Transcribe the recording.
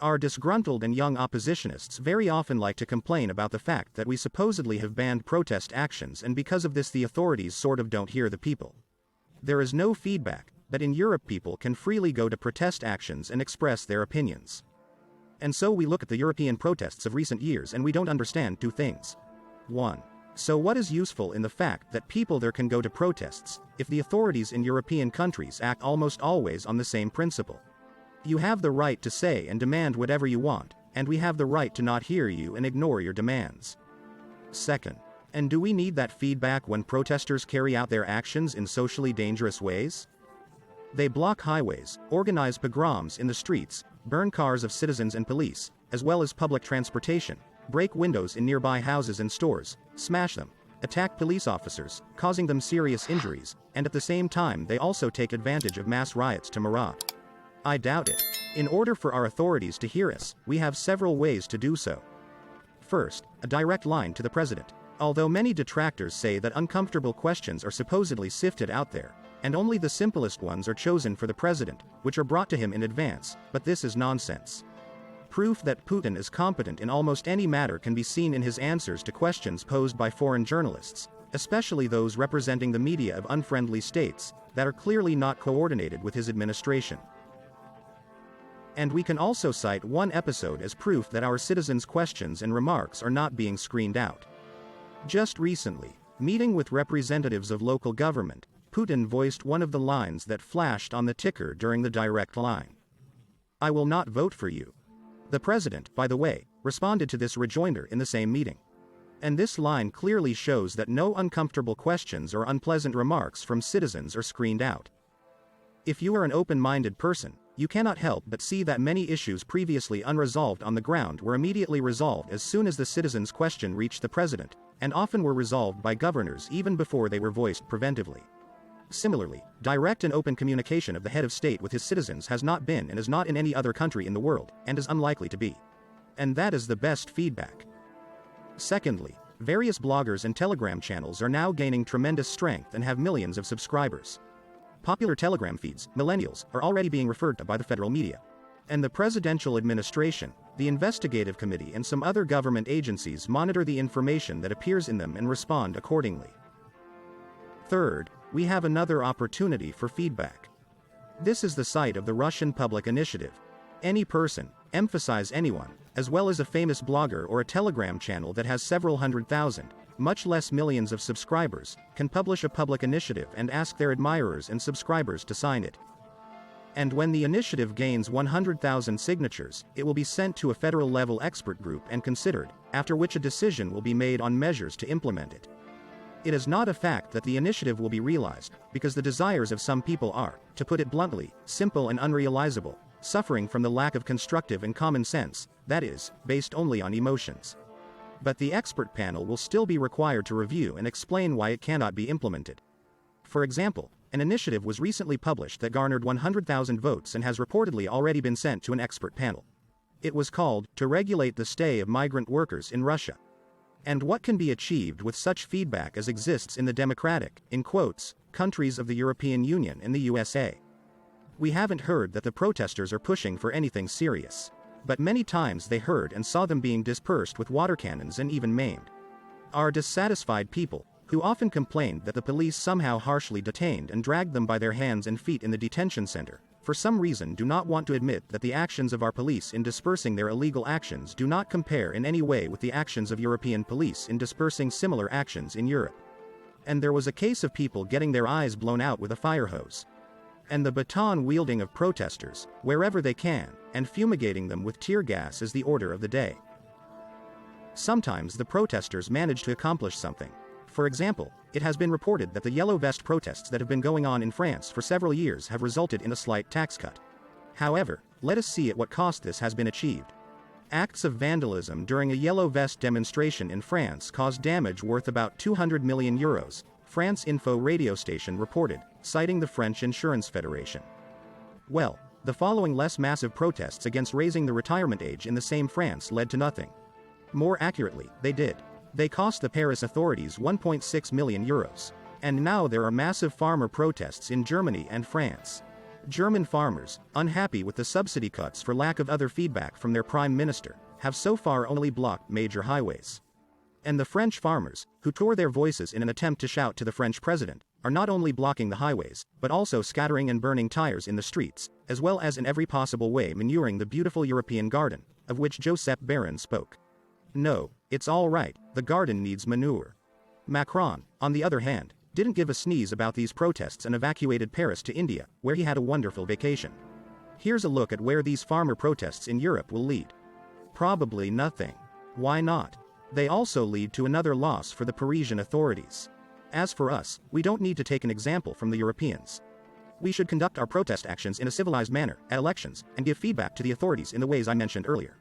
Our disgruntled and young oppositionists very often like to complain about the fact that we supposedly have banned protest actions, and because of this the authorities sort of don't hear the people. There is no feedback, but in Europe people can freely go to protest actions and express their opinions. And so we look at the European protests of recent years and we don't understand two things. 1. So what is useful in the fact that people there can go to protests, if the authorities in European countries act almost always on the same principle? You have the right to say and demand whatever you want, and we have the right to not hear you and ignore your demands. 2nd. And do we need that feedback when protesters carry out their actions in socially dangerous ways? They block highways, organize pogroms in the streets, burn cars of citizens and police, as well as public transportation, break windows in nearby houses and stores, smash them, attack police officers, causing them serious injuries, and at the same time they also take advantage of mass riots to maraud. I doubt it. In order for our authorities to hear us, we have several ways to do so. First, a direct line to the president. Although many detractors say that uncomfortable questions are supposedly sifted out there, and only the simplest ones are chosen for the president, which are brought to him in advance, but this is nonsense. Proof that Putin is competent in almost any matter can be seen in his answers to questions posed by foreign journalists, especially those representing the media of unfriendly states, that are clearly not coordinated with his administration. And we can also cite one episode as proof that our citizens' questions and remarks are not being screened out. Just recently, meeting with representatives of local government, Putin voiced one of the lines that flashed on the ticker during the direct line. "I will not vote for you." The president, by the way, responded to this rejoinder in the same meeting. And this line clearly shows that no uncomfortable questions or unpleasant remarks from citizens are screened out. If you are an open-minded person, you cannot help but see that many issues previously unresolved on the ground were immediately resolved as soon as the citizen's question reached the president, and often were resolved by governors even before they were voiced preventively. Similarly, direct and open communication of the head of state with his citizens has not been and is not in any other country in the world, and is unlikely to be. And that is the best feedback. Secondly, various bloggers and Telegram channels are now gaining tremendous strength and have millions of subscribers. Popular Telegram feeds, millennials, are already being referred to by the federal media. And the presidential administration, the investigative committee and some other government agencies monitor the information that appears in them and respond accordingly. Third, we have another opportunity for feedback. This is the site of the Russian Public Initiative. Any person, emphasize anyone, as well as a famous blogger or a Telegram channel that has several 100,000, much less millions of subscribers, can publish a public initiative and ask their admirers and subscribers to sign it. And when the initiative gains 100,000 signatures, it will be sent to a federal-level expert group and considered, after which a decision will be made on measures to implement it. It is not a fact that the initiative will be realized, because the desires of some people are, to put it bluntly, simple and unrealizable, suffering from the lack of constructive and common sense, that is, based only on emotions. But the expert panel will still be required to review and explain why it cannot be implemented. For example, an initiative was recently published that garnered 100,000 votes and has reportedly already been sent to an expert panel. It was called, "To Regulate the Stay of Migrant Workers in Russia." And what can be achieved with such feedback as exists in the democratic, in quotes, countries of the European Union and the USA? We haven't heard that the protesters are pushing for anything serious. But many times they heard and saw them being dispersed with water cannons and even maimed. Our dissatisfied people, who often complained that the police somehow harshly detained and dragged them by their hands and feet in the detention center, for some reason do not want to admit that the actions of our police in dispersing their illegal actions do not compare in any way with the actions of European police in dispersing similar actions in Europe. And there was a case of people getting their eyes blown out with a fire hose. And the baton wielding of protesters, wherever they can, and fumigating them with tear gas is the order of the day. Sometimes the protesters manage to accomplish something. For example, it has been reported that the yellow vest protests that have been going on in France for several years have resulted in a slight tax cut. However, let us see at what cost this has been achieved. Acts of vandalism during a yellow vest demonstration in France caused damage worth about 200 million euros, France Info radio station reported, citing the French Insurance Federation. Well, the following less massive protests against raising the retirement age in the same France led to nothing. More accurately, they did. They cost the Paris authorities 1.6 million euros. And now there are massive farmer protests in Germany and France. German farmers, unhappy with the subsidy cuts for lack of other feedback from their prime minister, have so far only blocked major highways. And the French farmers, who tore their voices in an attempt to shout to the French president, are not only blocking the highways, but also scattering and burning tires in the streets, as well as in every possible way manuring the beautiful European garden, of which Josep Baron spoke. No, it's all right, the garden needs manure. Macron, on the other hand, didn't give a sneeze about these protests and evacuated Paris to India, where he had a wonderful vacation. Here's a look at where these farmer protests in Europe will lead. Probably nothing. Why not? They also lead to another loss for the Parisian authorities. As for us, we don't need to take an example from the Europeans. We should conduct our protest actions in a civilized manner at elections and give feedback to the authorities in the ways I mentioned earlier.